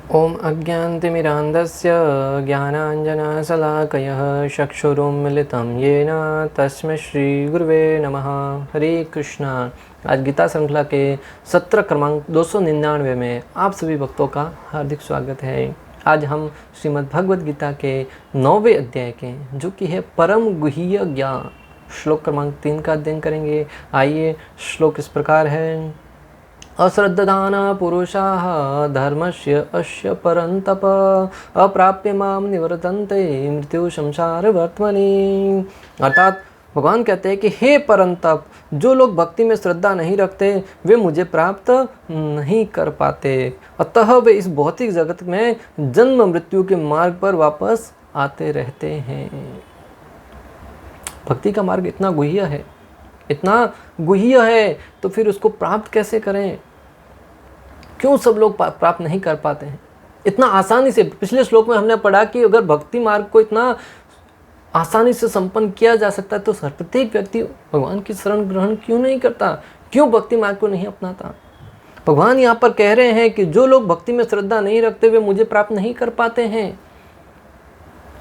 ओम अज्ञानतिमिरान्धस्य ज्ञानाञ्जनशलाकयः चक्षुरुन्मिलितं येन तस्मै श्रीगुरुवे नमः। हरे कृष्णा। आज गीता श्रृंखला के सत्र क्रमांक 299 में आप सभी भक्तों का हार्दिक स्वागत है। आज हम श्रीमद् भगवद गीता के 9वें अध्याय के जो कि है परम गुह्य ज्ञान श्लोक क्रमांक 3 का अध्ययन करेंगे। आइए, श्लोक इस प्रकार है। अश्रद्धाना पुरुषाः धर्मस्य अस्य परन्तप अप्राप्य मां निवर्तन्ते मृत्यु संसार वर्त्मनि। अर्थात भगवान कहते हैं कि हे परंतप, जो लोग भक्ति में श्रद्धा नहीं रखते वे मुझे प्राप्त नहीं कर पाते, अतः वे इस भौतिक जगत में जन्म मृत्यु के मार्ग पर वापस आते रहते हैं। भक्ति का मार्ग इतना गुह्य है तो फिर उसको प्राप्त कैसे करें? क्यों सब लोग प्राप्त नहीं कर पाते हैं इतना आसानी से? पिछले श्लोक में हमने पढ़ा कि अगर भक्ति मार्ग को इतना आसानी से संपन्न किया जा सकता है तो प्रत्येक व्यक्ति भगवान की शरण ग्रहण क्यों नहीं करता, क्यों भक्ति मार्ग को नहीं अपनाता? भगवान यहाँ पर कह रहे हैं कि जो लोग भक्ति में श्रद्धा नहीं रखते वे मुझे प्राप्त नहीं कर पाते हैं।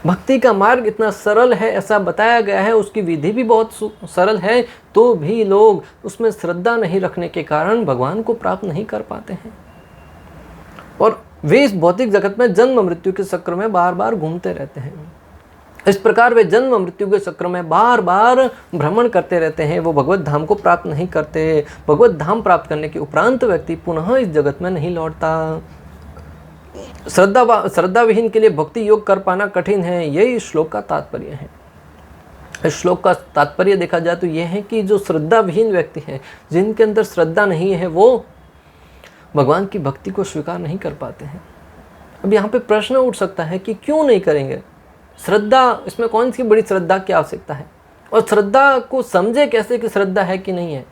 भक्ति का मार्ग इतना सरल है ऐसा बताया गया है, उसकी विधि भी बहुत सरल है, तो भी लोग उसमें श्रद्धा नहीं रखने के कारण भगवान को प्राप्त नहीं कर पाते हैं और वे इस भौतिक जगत में जन्म मृत्यु के चक्र में बार बार घूमते रहते हैं। इस प्रकार वे जन्म मृत्यु के चक्र में बार बार भ्रमण करते रहते हैं। वो भगवत धाम को प्राप्त नहीं करते। भगवत धाम प्राप्त करने के उपरांत व्यक्ति पुनः इस जगत में नहीं लौटता। श्रद्धा विहीन के लिए भक्ति योग कर पाना कठिन है, यही इस श्लोक का तात्पर्य है। इस श्लोक का तात्पर्य देखा जाए तो यह है कि जो श्रद्धा विहीन व्यक्ति हैं, जिनके अंदर श्रद्धा नहीं है, वो भगवान की भक्ति को स्वीकार नहीं कर पाते हैं। अब यहाँ पे प्रश्न उठ सकता है कि क्यों नहीं करेंगे? श्रद्धा, इसमें कौन सी बड़ी श्रद्धा की आवश्यकता है? और श्रद्धा को समझे कैसे कि श्रद्धा है कि नहीं है?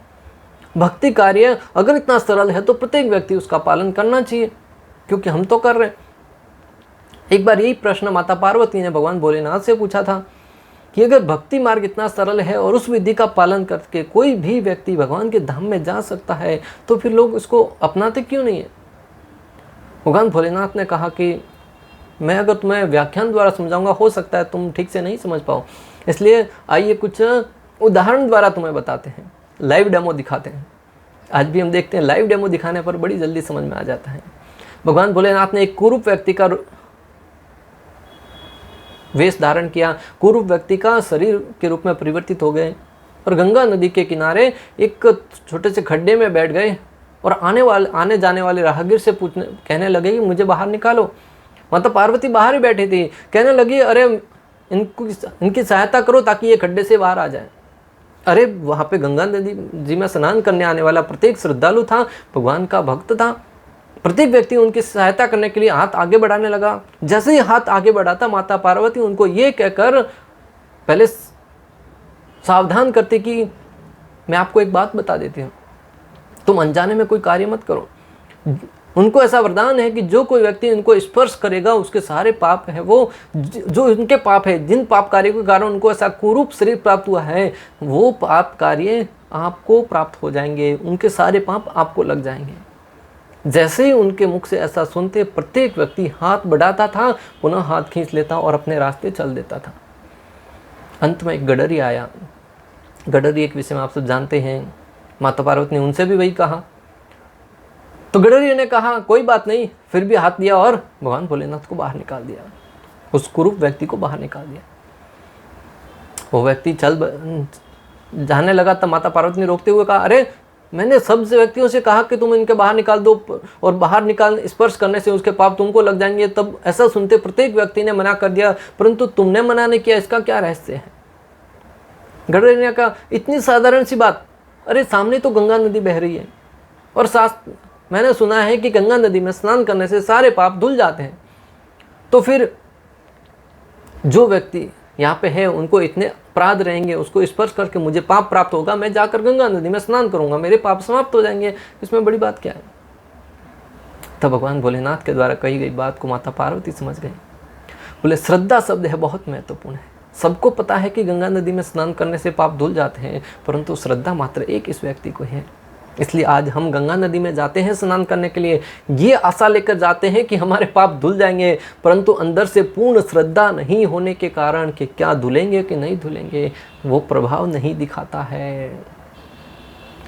भक्ति कार्य अगर इतना सरल है तो प्रत्येक व्यक्ति उसका पालन करना चाहिए, क्योंकि हम तो कर रहे हैं। एक बार यही प्रश्न माता पार्वती ने भगवान भोलेनाथ से पूछा था कि अगर भक्ति मार्ग इतना सरल है और उस विधि का पालन करके कोई भी व्यक्ति भगवान के धाम में जा सकता है तो फिर लोग इसको अपनाते क्यों नहीं है? भगवान भोलेनाथ ने कहा कि मैं अगर तुम्हें व्याख्यान द्वारा समझाऊंगा हो सकता है तुम ठीक से नहीं समझ पाओ, इसलिए आइए कुछ उदाहरण द्वारा तुम्हें बताते हैं, लाइव डेमो दिखाते हैं। आज भी हम देखते हैं लाइव डेमो दिखाने पर बड़ी जल्दी समझ में आ जाता है। भगवान भोलेनाथ ने एक कुरूप व्यक्ति का वेश धारण किया, कुरूप व्यक्ति का शरीर के रूप में परिवर्तित हो गए और गंगा नदी के किनारे एक छोटे से खड्डे में बैठ गए और आने जाने वाले राहगीर से कहने लगे कि मुझे बाहर निकालो। माता पार्वती बाहर ही बैठी थी, कहने लगी अरे इनकी सहायता करो ताकि ये खड्डे से बाहर आ जाए। अरे वहाँ पे गंगा नदी जी में स्नान करने आने वाला प्रत्येक श्रद्धालु था, भगवान का भक्त था। प्रत्येक व्यक्ति उनकी सहायता करने के लिए हाथ आगे बढ़ाने लगा। जैसे ही हाथ आगे बढ़ाता माता पार्वती उनको ये कहकर पहले सावधान करती कि मैं आपको एक बात बता देती हूँ, तुम अनजाने में कोई कार्य मत करो। उनको ऐसा वरदान है कि जो कोई व्यक्ति इनको स्पर्श करेगा उसके सारे पाप है, वो जो इनके पाप है, जिन पाप कार्यों के कारण उनको ऐसा कुरूप शरीर प्राप्त हुआ है, वो पाप कार्य आपको प्राप्त हो जाएंगे, उनके सारे पाप आपको लग जाएंगे। जैसे ही उनके मुख से ऐसा सुनते प्रत्येक व्यक्ति हाथ बढ़ाता था, पुनः हाथ खींच लेता और अपने रास्ते चल देता था। अंत में एक गडरी आया। गडरी एक विषय में आप सब जानते हैं, माता पार्वती ने उनसे भी वही कहा। तो गडरी ने कहा कोई बात नहीं, फिर भी हाथ दिया और भगवान भोलेनाथ को बाहर निकाल दिया, उस कुरूप व्यक्ति को बाहर निकाल दिया। वो व्यक्ति जाने लगा, तब माता पार्वती ने रोकते हुए कहा अरे मैंने सब से व्यक्तियों से कहा कि तुम इनके बाहर निकाल दो और बाहर स्पर्श करने से उसके पाप तुमको लग जाएंगे। तब ऐसा सुनते प्रत्येक व्यक्ति ने मना कर दिया, परंतु तुमने मना नहीं किया, इसका क्या रहस्य है? गडरी ने कहा इतनी साधारण सी बात, अरे सामने तो गंगा नदी बह रही है और मैंने सुना है कि गंगा नदी में स्नान करने से सारे पाप धुल जाते हैं। तो फिर जो व्यक्ति यहाँ पे है उनको इतने अपराध रहेंगे, उसको स्पर्श करके मुझे पाप प्राप्त होगा, मैं जाकर गंगा नदी में स्नान करूंगा, मेरे पाप समाप्त हो जाएंगे, इसमें बड़ी बात क्या है? तब भगवान भोलेनाथ के द्वारा कही गई बात को माता पार्वती समझ गई। बोले श्रद्धा शब्द है बहुत महत्वपूर्ण है। सबको पता है कि गंगा नदी में स्नान करने से पाप धुल जाते हैं, परंतु श्रद्धा मात्र एक इस व्यक्ति को है इसलिए आज हम गंगा नदी में जाते हैं स्नान करने के लिए, ये आशा लेकर जाते हैं कि हमारे पाप धुल जाएंगे, परंतु अंदर से पूर्ण श्रद्धा नहीं होने के कारण कि क्या धुलेंगे कि नहीं धुलेंगे, वो प्रभाव नहीं दिखाता है।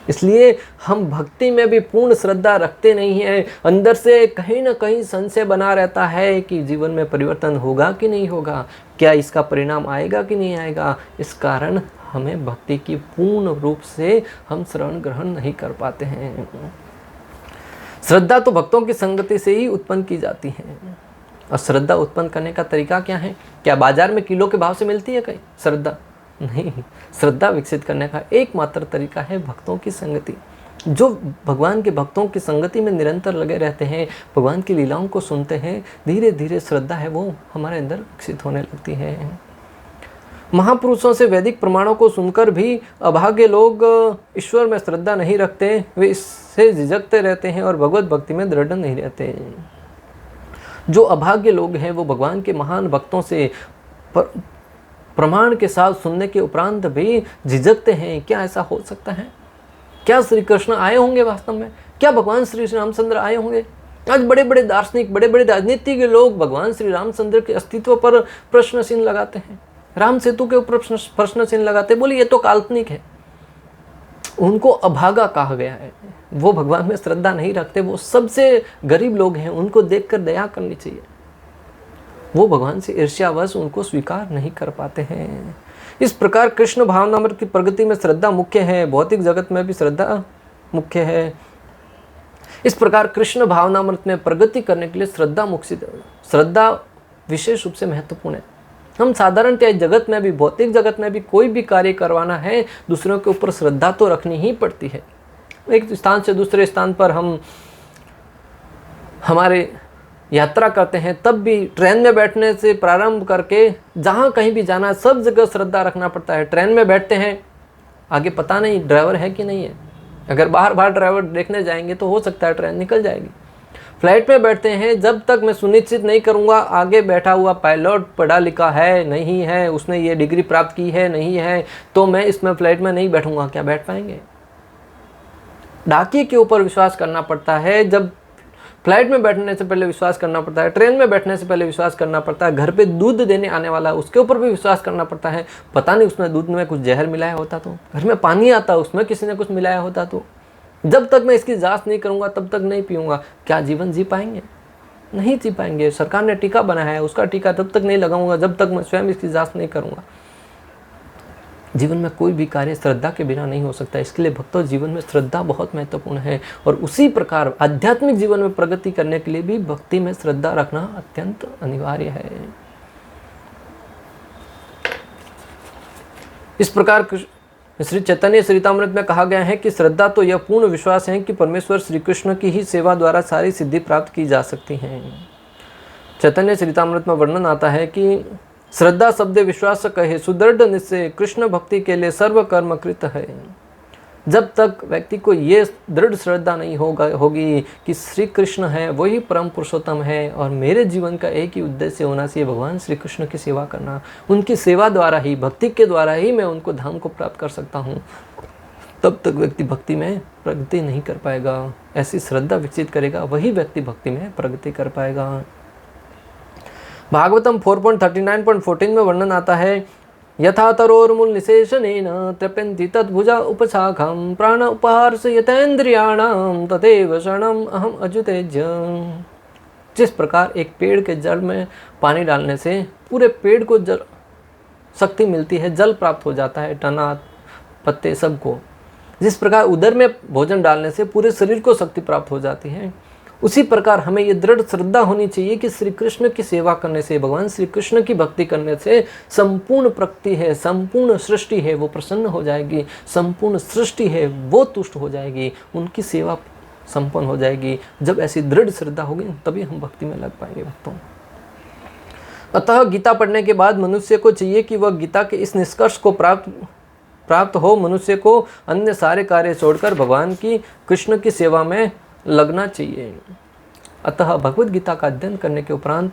इसलिए हम भक्ति में भी पूर्ण श्रद्धा रखते नहीं हैं। अंदर से कहीं ना कहीं संशय बना रहता है कि जीवन में परिवर्तन होगा कि नहीं होगा, क्या इसका परिणाम आएगा कि नहीं आएगा। इस कारण हमें भक्ति की पूर्ण रूप से हम शरण ग्रहण नहीं कर पाते हैं। श्रद्धा तो भक्तों की संगति से ही उत्पन्न की जाती है। और श्रद्धा उत्पन्न करने का तरीका क्या है? क्या बाजार में किलो के भाव से मिलती है कहीं श्रद्धा? नहीं। श्रद्धा विकसित करने का एकमात्र तरीका है भक्तों की संगति। जो भगवान के भक्तों की संगति में निरंतर लगे रहते हैं, भगवान की लीलाओं को सुनते हैं, धीरे धीरे श्रद्धा है वो हमारे अंदर विकसित होने लगती है। महापुरुषों से वैदिक प्रमाणों को सुनकर भी अभागे लोग ईश्वर में श्रद्धा नहीं रखते, वे इससे झिझकते रहते हैं और भगवत भक्ति में दृढ़ नहीं रहते। जो अभाग्य लोग हैं वो भगवान के महान भक्तों से प्रमाण के साथ सुनने के उपरांत भी झिझकते हैं। क्या ऐसा हो सकता है? क्या श्री कृष्ण आए होंगे वास्तव में? क्या भगवान श्री रामचंद्र आए होंगे? आज बड़े बड़े दार्शनिक, बड़े बड़े राजनीति के लोग भगवान श्री रामचंद्र के अस्तित्व पर प्रश्न चिन्ह लगाते हैं, राम सेतु के ऊपर प्रश्न चिन्ह लगाते, बोले ये तो काल्पनिक है। उनको अभागा कहा गया है। वो भगवान में श्रद्धा नहीं रखते, वो सबसे गरीब लोग हैं, उनको देखकर दया करनी चाहिए। वो भगवान से ईर्ष्यावश उनको स्वीकार नहीं कर पाते हैं। इस प्रकार कृष्ण भावनामृत की प्रगति में श्रद्धा मुख्य है, भौतिक जगत में भी श्रद्धा मुख्य है। इस प्रकार कृष्ण भावनामृत में प्रगति करने के लिए श्रद्धा विशेष रूप से महत्वपूर्ण है। हम साधारणतः जगत में भी, भौतिक जगत में भी कोई भी कार्य करवाना है, दूसरों के ऊपर श्रद्धा तो रखनी ही पड़ती है। एक स्थान से दूसरे स्थान पर हम हमारे यात्रा करते हैं, तब भी ट्रेन में बैठने से प्रारंभ करके जहाँ कहीं भी जाना है, सब जगह श्रद्धा रखना पड़ता है। ट्रेन में बैठते हैं, आगे पता नहीं ड्राइवर है कि नहीं है, अगर बाहर बाहर ड्राइवर देखने जाएंगे तो हो सकता है ट्रेन निकल जाएगी। फ्लाइट में बैठते हैं, जब तक मैं सुनिश्चित नहीं करूँगा आगे बैठा हुआ पायलट पढ़ा लिखा है नहीं है, उसने ये डिग्री प्राप्त की है नहीं है, तो मैं इसमें फ्लाइट में नहीं बैठूंगा। क्या बैठ पाएंगे? डाकिये के ऊपर विश्वास करना पड़ता है, जब फ्लाइट में बैठने से पहले विश्वास करना पड़ता है, ट्रेन में बैठने से पहले विश्वास करना पड़ता है, घर पे दूध देने आने वाला है उसके ऊपर भी विश्वास करना पड़ता है। पता नहीं उसने दूध में कुछ जहर मिलाया होता तो, घर में पानी आता उसमें किसी ने कुछ मिलाया होता तो। जब तक मैं इसकी जांच नहीं करूंगा तब तक नहीं पीऊंगा। क्या जीवन जी पाएंगे? नहीं जी पाएंगे। सरकार ने टीका बनाया है, उसका टीका तब तक नहीं लगाऊंगा जब तक मैं स्वयं इसकी जांच नहीं करूंगा। जीवन में कोई भी कार्य श्रद्धा के बिना नहीं हो सकता। इसके लिए भक्तों, जीवन में श्रद्धा बहुत महत्वपूर्ण है। और उसी प्रकार आध्यात्मिक जीवन में प्रगति करने के लिए भी भक्ति में श्रद्धा रखना अत्यंत अनिवार्य है। इस प्रकार श्री चैतन्य चरितामृत में कहा गया है कि श्रद्धा तो यह पूर्ण विश्वास है कि परमेश्वर श्री कृष्ण की ही सेवा द्वारा सारी सिद्धि प्राप्त की जा सकती है। चैतन्य चरितामृत में वर्णन आता है कि श्रद्धा शब्द विश्वास कहे सुदृढ़ निश्चय कृष्ण भक्ति के लिए सर्व कर्म कृत है। जब तक व्यक्ति को ये दृढ़ श्रद्धा नहीं होगी कि श्री कृष्ण है, वही परम पुरुषोत्तम है और मेरे जीवन का एक ही उद्देश्य होना चाहिए भगवान श्री कृष्ण की सेवा करना, उनकी सेवा द्वारा ही, भक्ति के द्वारा ही मैं उनको धाम को प्राप्त कर सकता हूँ, तब तक व्यक्ति भक्ति में प्रगति नहीं कर पाएगा। ऐसी श्रद्धा विकसित करेगा वही व्यक्ति भक्ति में प्रगति कर पाएगा। भागवतम 4.39.14 में वर्णन आता है, यथा तरोर्मूल निशेषणेन तृप्यन्ति तद्भुजा उपशाखां प्राण उपहार्ष यतेन्द्रियाणां तथैव शरणम् अहम् अच्युतेज्य। जिस प्रकार एक पेड़ के जड़ में पानी डालने से पूरे पेड़ को जल शक्ति मिलती है, जल प्राप्त हो जाता है, तना पत्ते सबको, जिस प्रकार उदर में भोजन डालने से पूरे शरीर को शक्ति प्राप्त हो जाती है, उसी प्रकार हमें ये दृढ़ श्रद्धा होनी चाहिए कि श्री कृष्ण की सेवा करने से, भगवान श्री कृष्ण की भक्ति करने से संपूर्ण प्रकृति है, संपूर्ण सृष्टि है वो प्रसन्न हो जाएगी, संपूर्ण सृष्टि है वो तुष्ट हो जाएगी, उनकी सेवा संपन्न हो जाएगी। जब ऐसी दृढ़ श्रद्धा होगी तभी हम भक्ति में लग पाएंगे भक्तों। अतः गीता पढ़ने के बाद मनुष्य को चाहिए कि वह गीता के इस निष्कर्ष को प्राप्त हो, मनुष्य को अन्य सारे कार्य छोड़कर भगवान की कृष्ण की सेवा में लगना चाहिए। अतः भगवत गीता का अध्ययन करने के उपरांत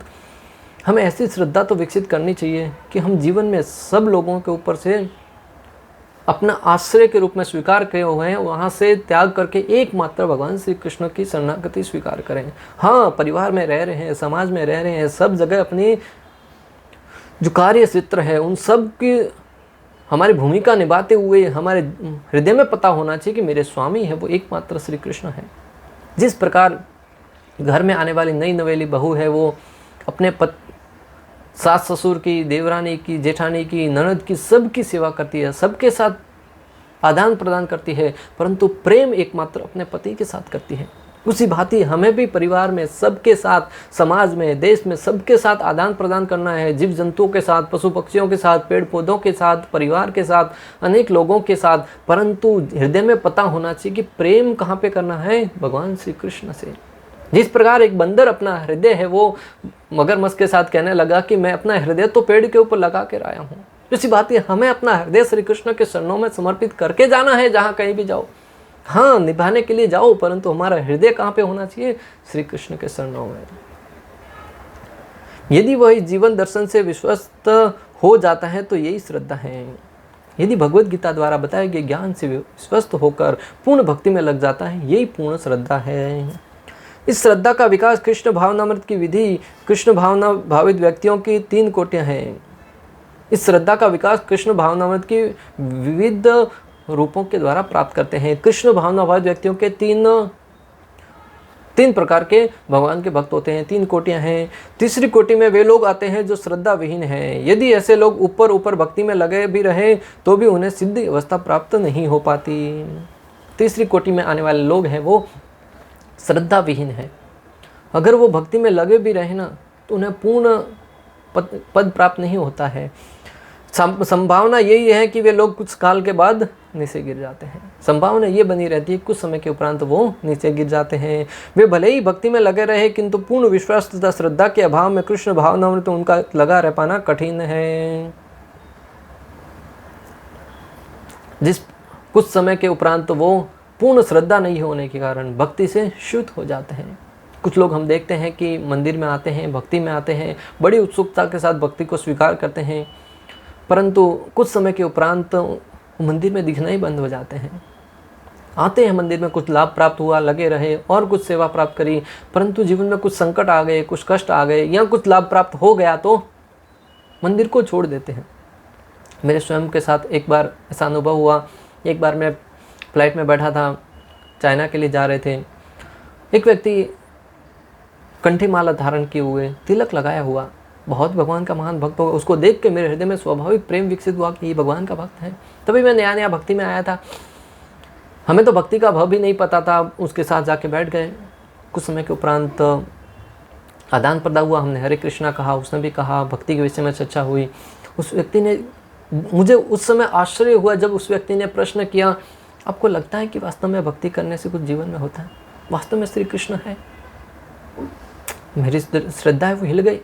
हमें ऐसी श्रद्धा तो विकसित करनी चाहिए कि हम जीवन में सब लोगों के ऊपर से अपना आश्रय के रूप में स्वीकार किए हुए हैं, वहाँ से त्याग करके एकमात्र भगवान श्री कृष्ण की शरणागति स्वीकार करें। हाँ, परिवार में रह रहे हैं, समाज में रह रहे हैं, सब जगह अपनी जो कार्य क्षेत्र है उन सब की हमारी भूमिका निभाते हुए हमारे हृदय में पता होना चाहिए कि मेरे स्वामी है वो एकमात्र श्री कृष्ण है। जिस प्रकार घर में आने वाली नई नवेली बहू है वो अपने सास ससुर की, देवरानी की, जेठानी की, ननद की, सबकी सेवा करती है, सबके साथ आदान प्रदान करती है, परंतु प्रेम एकमात्र अपने पति के साथ करती है। उसी भांति हमें भी परिवार में सबके साथ, समाज में, देश में सबके साथ आदान प्रदान करना है, जीव जंतुओं के साथ, पशु पक्षियों के साथ, पेड़ पौधों के साथ, परिवार के साथ, अनेक लोगों के साथ, परंतु हृदय में पता होना चाहिए कि प्रेम कहाँ पे करना है, भगवान श्री कृष्ण से। जिस प्रकार एक बंदर अपना हृदय है वो मगरमच्छ के साथ कहने लगा कि मैं अपना हृदय तो पेड़ के ऊपर लगा कर आया हूँ, इसी बात है हमें अपना हृदय श्री कृष्ण के चरणों में समर्पित करके जाना है। जहाँ कहीं भी जाओ, हाँ निभाने के लिए जाओ, परंतु हमारा हृदय कहाँ पे होना चाहिए, श्री कृष्ण के चरणों में। यदि वही जीवन दर्शन से विश्वस्त हो जाता है तो यही श्रद्धा है। यदि भगवत गीता द्वारा बताए गए ज्ञान से विश्वस्त होकर पूर्ण भक्ति में लग जाता है, यही पूर्ण श्रद्धा है। इस श्रद्धा का विकास कृष्ण भावनामृत की विधि, कृष्ण भावना भावित व्यक्तियों की 3 कोटियां हैं। इस श्रद्धा का विकास कृष्ण भावनामृत की विविध रूपों के द्वारा प्राप्त करते हैं। कृष्ण भावना भावित व्यक्तियों के तीन प्रकार के भगवान के भक्त होते हैं, 3 कोटियां हैं। तीसरी कोटि में वे लोग आते हैं जो श्रद्धा विहीन हैं। यदि ऐसे लोग ऊपर भक्ति में लगे भी रहे तो भी उन्हें सिद्धि अवस्था प्राप्त नहीं हो पाती। तीसरी कोटि में आने वाले लोग हैं वो श्रद्धा विहीन है। अगर वो भक्ति में लगे भी रहे ना तो उन्हें पूर्ण पद प्राप्त नहीं होता है। संभावना यही है कि वे लोग कुछ काल के बाद नीचे गिर जाते हैं। संभावना ये बनी रहती है कुछ समय के उपरांत वो नीचे गिर जाते हैं। वे भले ही भक्ति में लगे रहे किंतु पूर्ण विश्वास तथा श्रद्धा के अभाव में कृष्ण भावनामृत तो उनका लगा रह पाना कठिन है। जिस कुछ समय के उपरांत वो पूर्ण श्रद्धा नहीं होने के कारण भक्ति से च्युत हो जाते हैं। कुछ लोग हम देखते हैं कि मंदिर में आते हैं, भक्ति में आते हैं, बड़ी उत्सुकता के साथ भक्ति को स्वीकार करते हैं, परंतु कुछ समय के उपरांत मंदिर में दिखना ही बंद हो जाते हैं। आते हैं मंदिर में, कुछ लाभ प्राप्त हुआ, लगे रहे और कुछ सेवा प्राप्त करी, परंतु जीवन में कुछ संकट आ गए, कुछ कष्ट आ गए या कुछ लाभ प्राप्त हो गया तो मंदिर को छोड़ देते हैं। मेरे स्वयं के साथ एक बार ऐसा अनुभव हुआ। एक बार मैं फ्लाइट में बैठा था, चाइना के लिए जा रहे थे। एक व्यक्ति कंठी माला धारण किए हुए, तिलक लगाया हुआ, बहुत भगवान का महान भक्त होगा। उसको देख के मेरे हृदय में स्वाभाविक प्रेम विकसित हुआ कि ये भगवान का भक्त है। तभी मैं नया नया भक्ति में आया था, हमें तो भक्ति का भाव भी नहीं पता था। उसके साथ जाके बैठ गए। कुछ समय के उपरांत आदान प्रदान हुआ, हमने हरे कृष्णा कहा, उसने भी कहा, भक्ति के विषय में चर्चा हुई। उस व्यक्ति ने, मुझे उस समय आश्चर्य हुआ जब उस व्यक्ति ने प्रश्न किया, आपको लगता है कि वास्तव में भक्ति करने से कुछ जीवन में होता है, वास्तव में श्री कृष्ण है? मेरी श्रद्धा है वो हिल गई।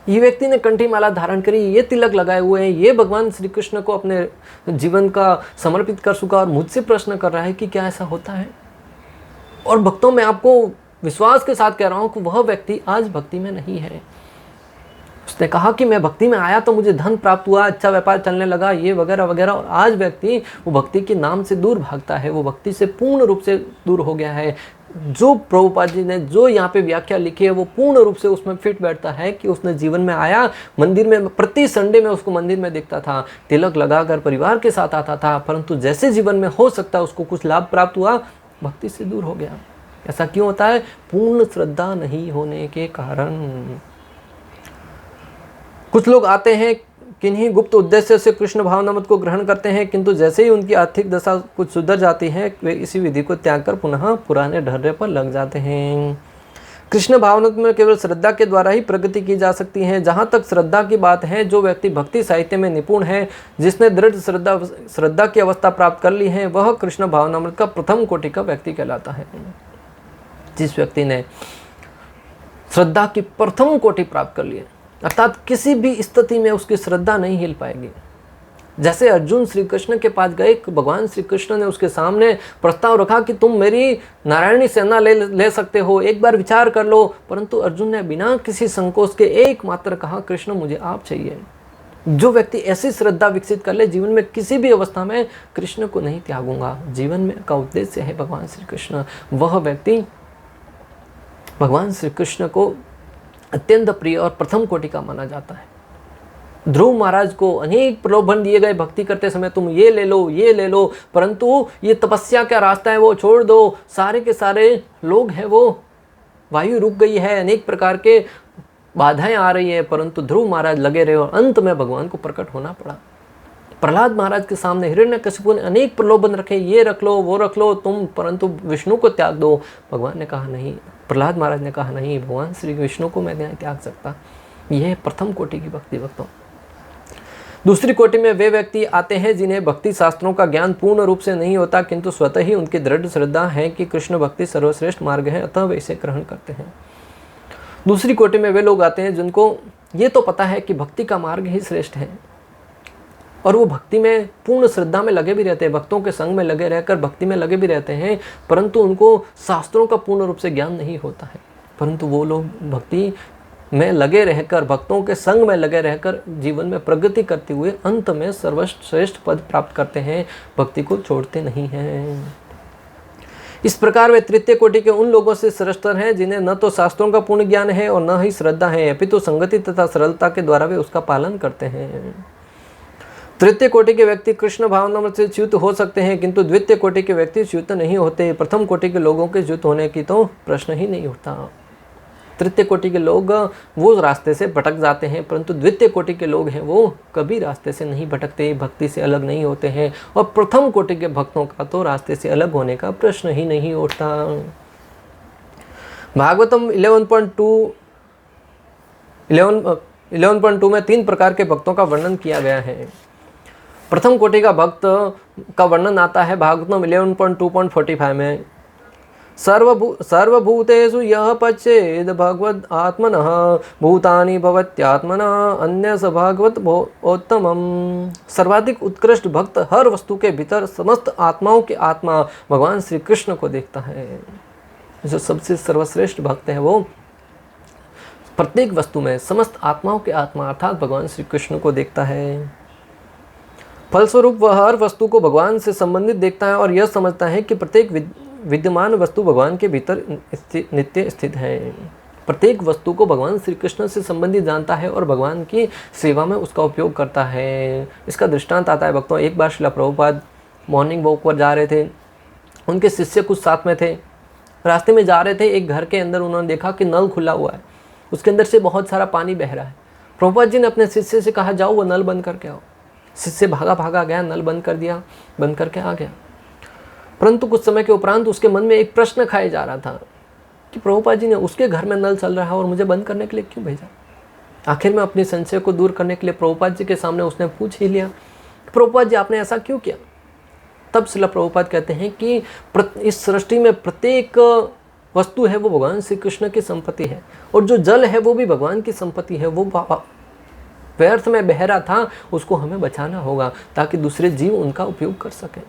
ये व्यक्ति ने कंठी माला धारण करी, ये तिलक लगाए हुए हैं, ये भगवान श्री कृष्ण को अपने जीवन का समर्पित कर चुका और मुझसे प्रश्न कर रहा है कि क्या ऐसा होता है? और भक्तों में आपको विश्वास के साथ कह रहा हूँ कि वह व्यक्ति आज भक्ति में नहीं है। उसने कहा कि मैं भक्ति में आया तो मुझे धन प्राप्त हुआ, अच्छा व्यापार चलने लगा, ये वगैरह वगैरह, और आज व्यक्ति वो भक्ति के नाम से दूर भागता है, वो भक्ति से पूर्ण रूप से दूर हो गया है। जो प्रभुपाद जी ने जो यहाँ पे व्याख्या लिखी है वो पूर्ण रूप से उसमें फिट बैठता है कि उसने जीवन में आया, मंदिर में प्रति संडे में उसको मंदिर में दिखता था, तिलक लगाकर परिवार के साथ आता था, परंतु जैसे जीवन में हो सकता है उसको कुछ लाभ प्राप्त हुआ, भक्ति से दूर हो गया। ऐसा क्यों होता है? पूर्ण श्रद्धा नहीं होने के कारण। कुछ लोग आते हैं, किन्हीं गुप्त उद्देश्य से कृष्ण भावनामृत को ग्रहण करते हैं, किंतु जैसे ही उनकी आर्थिक दशा कुछ सुधर जाती है वे इसी विधि को त्याग कर पुनः पुराने ढर्रे पर लग जाते हैं। कृष्ण भावनामृत में केवल श्रद्धा के द्वारा ही प्रगति की जा सकती है। जहाँ तक श्रद्धा की बात है, जो व्यक्ति भक्ति साहित्य में निपुण है, जिसने दृढ़ श्रद्धा की अवस्था प्राप्त कर ली है, वह कृष्ण भावनामृत का प्रथम कोटि का व्यक्ति कहलाता है। जिस व्यक्ति ने श्रद्धा की प्रथम कोटि प्राप्त कर ली है, अर्थात किसी भी स्थिति में उसकी श्रद्धा नहीं हिल पाएगी। जैसे अर्जुन श्री कृष्ण के पास गए, भगवान श्री कृष्ण ने उसके सामने प्रस्ताव रखा कि तुम मेरी नारायणी सेना ले सकते हो, एक बार विचार कर लो, परंतु अर्जुन ने बिना किसी संकोच के एकमात्र कहा, कृष्ण मुझे आप चाहिए। जो व्यक्ति ऐसी श्रद्धा विकसित कर ले, जीवन में किसी भी अवस्था में कृष्ण को नहीं त्यागूंगा, जीवन में का उद्देश्य है भगवान श्री कृष्ण, वह व्यक्ति भगवान श्री कृष्ण को अत्यंत प्रिय और प्रथम कोटि का माना जाता है। ध्रुव महाराज को अनेक प्रलोभन दिए गए भक्ति करते समय, तुम ये ले लो, परंतु ये तपस्या का रास्ता है वो छोड़ दो, सारे के सारे लोग हैं वो, वायु रुक गई है, अनेक प्रकार के बाधाएं आ रही है, परंतु ध्रुव महाराज लगे रहे और अंत में भगवान को प्रकट होना पड़ा। प्रहलाद महाराज के सामने हिरण्यकशिपु ने अनेक प्रलोभन रखे, ये रख लो वो रख लो तुम, परंतु विष्णु को त्याग दो। भगवान ने कहा नहीं, प्रहलाद महाराज ने कहा नहीं, भगवान श्री विष्णु को मैं नहीं त्याग सकता। यह प्रथम कोटि की भक्ति भक्तों। दूसरी कोटि में वे व्यक्ति आते हैं जिन्हें भक्ति शास्त्रों का ज्ञान पूर्ण रूप से नहीं होता, किंतु स्वतः ही उनकी दृढ़ श्रद्धा है कि कृष्ण भक्ति सर्वश्रेष्ठ मार्ग है, अतः वे इसे ग्रहण करते हैं। दूसरी कोटि में वे लोग आते हैं जिनको ये तो पता है कि भक्ति का मार्ग ही श्रेष्ठ है, और वो भक्ति में पूर्ण श्रद्धा में लगे भी रहते हैं, भक्तों के संग में लगे रहकर भक्ति में लगे भी रहते हैं, परंतु उनको शास्त्रों का पूर्ण रूप से ज्ञान नहीं होता है। परंतु वो लोग भक्ति में लगे रहकर, भक्तों के संग में लगे रहकर जीवन में प्रगति करते हुए अंत में सर्वश्रेष्ठ पद प्राप्त करते हैं, भक्ति को छोड़ते नहीं हैं। इस प्रकार वे तृतीय कोटि के उन लोगों से श्रेष्ठतर हैं जिन्हें न तो शास्त्रों का पूर्ण ज्ञान है और न ही श्रद्धा है, अपितु संगति तथा सरलता के द्वारा वे उसका पालन करते हैं। तृतीय कोटि के व्यक्ति कृष्ण भावना से च्युत हो सकते हैं, किंतु द्वितीय कोटि के व्यक्ति च्युत नहीं होते। प्रथम कोटि के लोगों के च्युत होने की तो प्रश्न ही नहीं उठता। तृतीय कोटि के लोग वो रास्ते से भटक जाते हैं, परंतु द्वितीय कोटि के लोग हैं वो कभी रास्ते से नहीं भटकते, भक्ति से अलग नहीं होते हैं, और प्रथम कोटि के भक्तों का तो रास्ते से अलग होने का प्रश्न ही नहीं उठता। भागवतम 11.2 में 3 प्रकार के भक्तों का वर्णन किया गया है। प्रथम कोटि का भक्त का वर्णन आता है भागवतम 11.2.45 में। सर्वभूतेषु यः पश्येद भगवद आत्मनः भूतानि भवत्यात्मना अन्य स भगवत उत्तमम्। सर्वाधिक उत्कृष्ट भक्त हर वस्तु के भीतर समस्त आत्माओं की आत्मा भगवान श्री कृष्ण को देखता है। जो सबसे सर्वश्रेष्ठ भक्त है वो प्रत्येक वस्तु में समस्त आत्माओं की आत्मा अर्थात भगवान श्री कृष्ण को देखता है। फलस्वरूप वह हर वस्तु को भगवान से संबंधित देखता है और यह समझता है कि प्रत्येक विद्यमान वस्तु भगवान के भीतर नित्य स्थित है। प्रत्येक वस्तु को भगवान श्री कृष्ण से संबंधित जानता है और भगवान की सेवा में उसका उपयोग करता है। इसका दृष्टांत आता है भक्तों। एक बार श्रील प्रभुपाद मॉर्निंग वॉक पर जा रहे थे, उनके शिष्य कुछ साथ में थे। रास्ते में जा रहे थे, एक घर के अंदर उन्होंने देखा कि नल खुला हुआ है, उसके अंदर से बहुत सारा पानी बह रहा है। प्रभुपाद जी ने अपने शिष्य से कहा जाओ वो नल बंद करके आओ। शिष्य भागा गया, नल बंद कर दिया, बंद करके आ गया। परंतु कुछ समय के उपरांत उसके मन में एक प्रश्न खाया जा रहा था कि प्रभुपाद जी ने उसके घर में नल चल रहा है और मुझे बंद करने के लिए क्यों भेजा। आखिर में अपने संशय को दूर करने के लिए प्रभुपाद जी के सामने उसने पूछ ही लिया, प्रभुपाद जी आपने ऐसा क्यों किया। तब श्रील प्रभुपाद कहते हैं कि इस सृष्टि में प्रत्येक वस्तु है वो भगवान श्री कृष्ण की संपत्ति है, और जो जल है वो भी भगवान की संपत्ति है। वो व्यर्थ में बह रहा था, उसको हमें बचाना होगा ताकि दूसरे जीव उनका उपयोग कर सकें।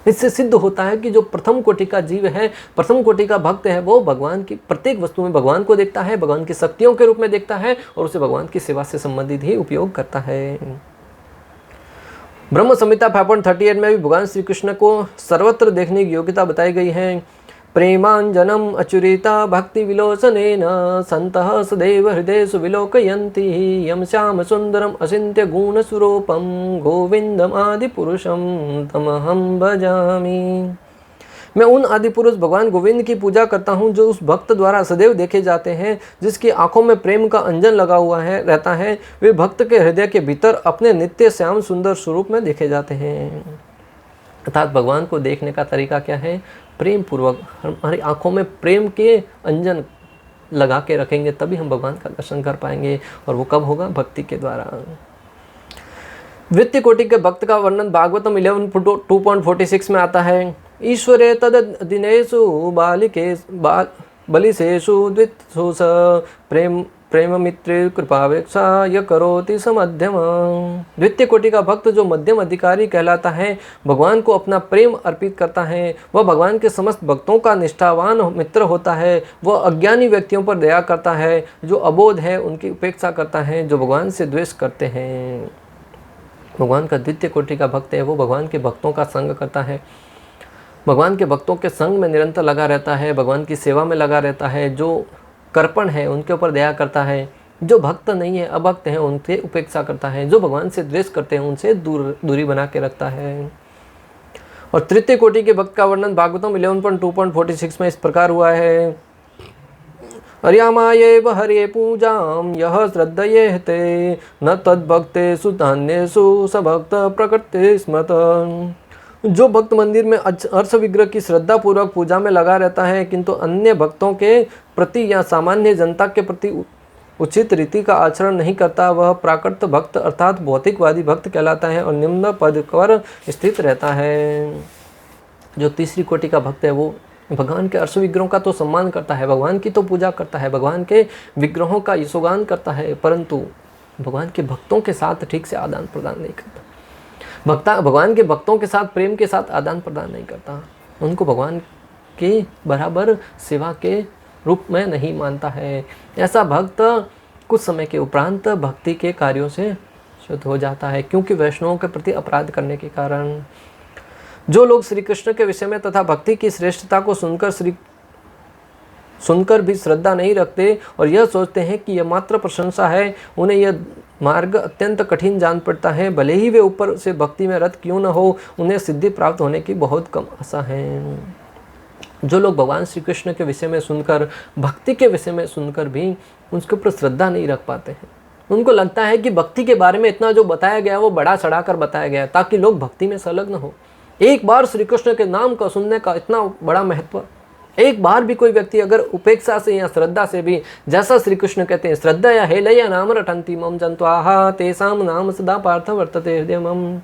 इससे सिद्ध होता है कि जो प्रथम कोटि का जीव है, प्रथम कोटि का भक्त है, वो भगवान की प्रत्येक वस्तु में भगवान को देखता है, भगवान की शक्तियों के रूप में देखता है और उसे भगवान की सेवा से संबंधित ही उपयोग करता है। ब्रह्म संहिता 5.38 में भी भगवान श्री कृष्ण को सर्वत्र देखने की योग्यता बताई गई है। प्रेमांजनम अचुरिता भक्ति विलोचनेन संतः सदैव हृदयेषु विलोकयन्ति यम श्याम सुंदरम अचिन्त्य गुण स्वरूपम गोविंदम आदि पुरुषम तमहम भजामि। मैं उन आदि पुरुष भगवान गोविंद की पूजा करता हूँ जो उस भक्त द्वारा सदैव देखे जाते हैं, जिसकी आंखों में प्रेम का अंजन लगा हुआ है रहता है। वे भक्त के हृदय के भीतर अपने नित्य श्याम सुंदर स्वरूप में देखे जाते हैं। अर्थात भगवान को देखने का तरीका क्या है? प्रेम पूर्वक हमारी आंखों में प्रेम के अंजन लगा के रखेंगे, तभी हम भगवान का दर्शन कर पाएंगे। और वो कब होगा? भक्ति के द्वारा। द्वितीय कोटि के भक्त का वर्णन भागवतम 11.2.46 में आता है। ईश्वरे तद दिनेषु बलिसेषु द्वित्सु स प्रेम मित्र कृपावेक्षा य करोति समध्यम। द्वितीय कोटि का भक्त जो मध्यम अधिकारी कहलाता है, भगवान को अपना प्रेम अर्पित करता है, वह भगवान के समस्त भक्तों का निष्ठावान मित्र होता है। वह अज्ञानी व्यक्तियों पर दया करता है, जो अबोध है उनकी उपेक्षा करता है, जो भगवान से द्वेष करते हैं। भगवान का द्वितीय कोटि का भक्त है वो भगवान के भक्तों का संग करता है, भगवान के भक्तों के संग में निरंतर लगा रहता है, भगवान की सेवा में लगा रहता है, जो कर्पण है उनके ऊपर दया करता है, जो भक्त नहीं है अभक्त हैं उनसे उपेक्षा करता है, जो भगवान से द्वेष करते हैं उनसे दूरी बना के रखता है। और तृतीय कोटि के भक्त का वर्णन भागवतम 11.2.46 में इस प्रकार हुआ है। अर्यामायेव हरे पूजाम यह श्रद्धयेते न तद्भक्तेषु धान्येषु स भक्त प्रकृति स्मृत। जो भक्त मंदिर में अर्श विग्रह की श्रद्धा पूर्वक पूजा में लगा रहता है किंतु अन्य भक्तों के प्रति या सामान्य जनता के प्रति उचित रीति का आचरण नहीं करता, वह प्राकृत भक्त अर्थात भौतिकवादी भक्त कहलाता है और निम्न पद पर स्थित रहता है। जो तीसरी कोटि का भक्त है वो भगवान के अर्श विग्रहों का तो सम्मान करता है, भगवान की तो पूजा करता है, भगवान के विग्रहों का यशोगान करता है, परंतु भगवान के भक्तों के साथ ठीक से आदान प्रदान नहीं करता। भगवान के भक्तों के साथ प्रेम के साथ आदान प्रदान नहीं करता, उनको भगवान के बराबर सेवा के रूप में नहीं मानता है। ऐसा भक्त कुछ समय के उपरांत भक्ति के कार्यों से शुद्ध हो जाता है, क्योंकि वैष्णवों के प्रति अपराध करने के कारण। जो लोग श्री कृष्ण के विषय में तथा भक्ति की श्रेष्ठता को सुनकर भी श्रद्धा नहीं रखते और यह सोचते हैं कि यह मात्र प्रशंसा है, उन्हें यह मार्ग अत्यंत कठिन जान पड़ता है। भले ही वे ऊपर से भक्ति में रत क्यों न हो, उन्हें सिद्धि प्राप्त होने की बहुत कम आशा है। जो लोग भगवान श्री कृष्ण के विषय में सुनकर, भक्ति के विषय में सुनकर भी उसके ऊपर श्रद्धा नहीं रख पाते हैं, उनको लगता है कि भक्ति के बारे में इतना जो बताया गया वो बड़ा चढ़ाकर बताया गया ताकि लोग भक्ति में संलग्न हो। एक बार श्री कृष्ण के नाम का सुनने का इतना बड़ा महत्व, एक बार भी कोई व्यक्ति अगर उपेक्षा से या श्रद्धा से भी, जैसा श्री कृष्ण कहते हैं श्रद्धा या हेलया नाम रटंती मम जंत्वाहा तेसाम नाम सदा पार्थ वर्तते हृदय मम।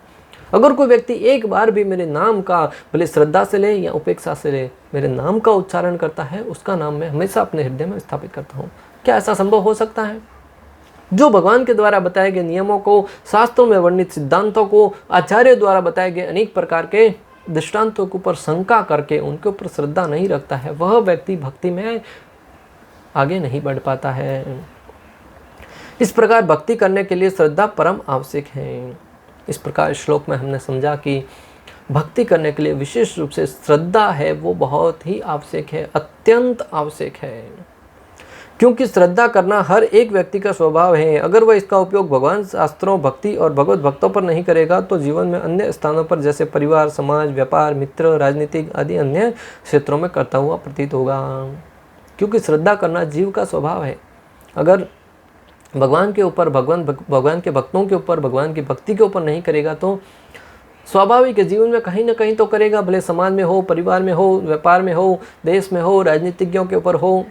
अगर कोई व्यक्ति एक बार भी मेरे नाम का भले श्रद्धा से ले या उपेक्षा से ले मेरे नाम का उच्चारण करता है, उसका नाम मैं हमेशा अपने हृदय में स्थापित करता हूँ। क्या ऐसा संभव हो सकता है? जो भगवान के द्वारा बताए गए नियमों को, शास्त्रों में वर्णित सिद्धांतों को, आचार्य द्वारा बताए गए अनेक प्रकार के दृष्टांतों के ऊपर शंका करके उनके ऊपर श्रद्धा नहीं रखता है, वह व्यक्ति भक्ति में आगे नहीं बढ़ पाता है। इस प्रकार भक्ति करने के लिए श्रद्धा परम आवश्यक है। इस प्रकार श्लोक में हमने समझा कि भक्ति करने के लिए विशेष रूप से श्रद्धा है वो बहुत ही आवश्यक है, अत्यंत आवश्यक है, क्योंकि श्रद्धा करना हर एक व्यक्ति का स्वभाव है। अगर वह इसका उपयोग भगवान, शास्त्रों, भक्ति और भगवत भक्तों पर नहीं करेगा तो जीवन में अन्य स्थानों पर जैसे परिवार, समाज, व्यापार, मित्र, राजनीतिक आदि अन्य क्षेत्रों में करता हुआ प्रतीत होगा। क्योंकि श्रद्धा करना जीव का स्वभाव है। अगर भगवान के ऊपर, भगवान के भक्तों के ऊपर, भगवान की भक्ति के ऊपर नहीं करेगा तो स्वाभाविक जीवन में कहीं ना कहीं तो करेगा, भले समाज में हो, परिवार में हो, व्यापार में हो, देश में हो, राजनीतिज्ञों के ऊपर हो,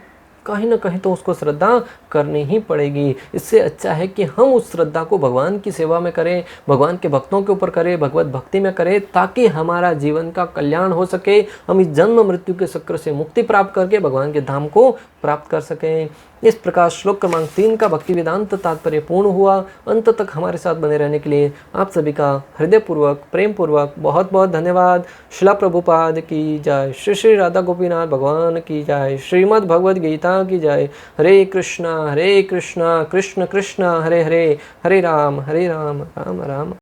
कहीं ना कहीं तो उसको श्रद्धा करनी ही पड़ेगी। इससे अच्छा है कि हम उस श्रद्धा को भगवान की सेवा में करें, भगवान के भक्तों के ऊपर करें, भगवत भक्ति में करें, ताकि हमारा जीवन का कल्याण हो सके, हम इस जन्म मृत्यु के चक्र से मुक्ति प्राप्त करके भगवान के धाम को प्राप्त कर सकें। इस प्रकार श्लोक क्रमांक 3 का भक्ति वेदांत तात्पर्य पूर्ण हुआ। अंत तक हमारे साथ बने रहने के लिए आप सभी का हृदयपूर्वक, प्रेम पूर्वक बहुत बहुत धन्यवाद। शिला प्रभुपाद की जय। श्री श्री राधा गोपीनाथ भगवान की जय। श्रीमद् भगवद गीता की जय। हरे कृष्णा कृष्ण कृष्ण हरे हरे, हरे राम राम राम।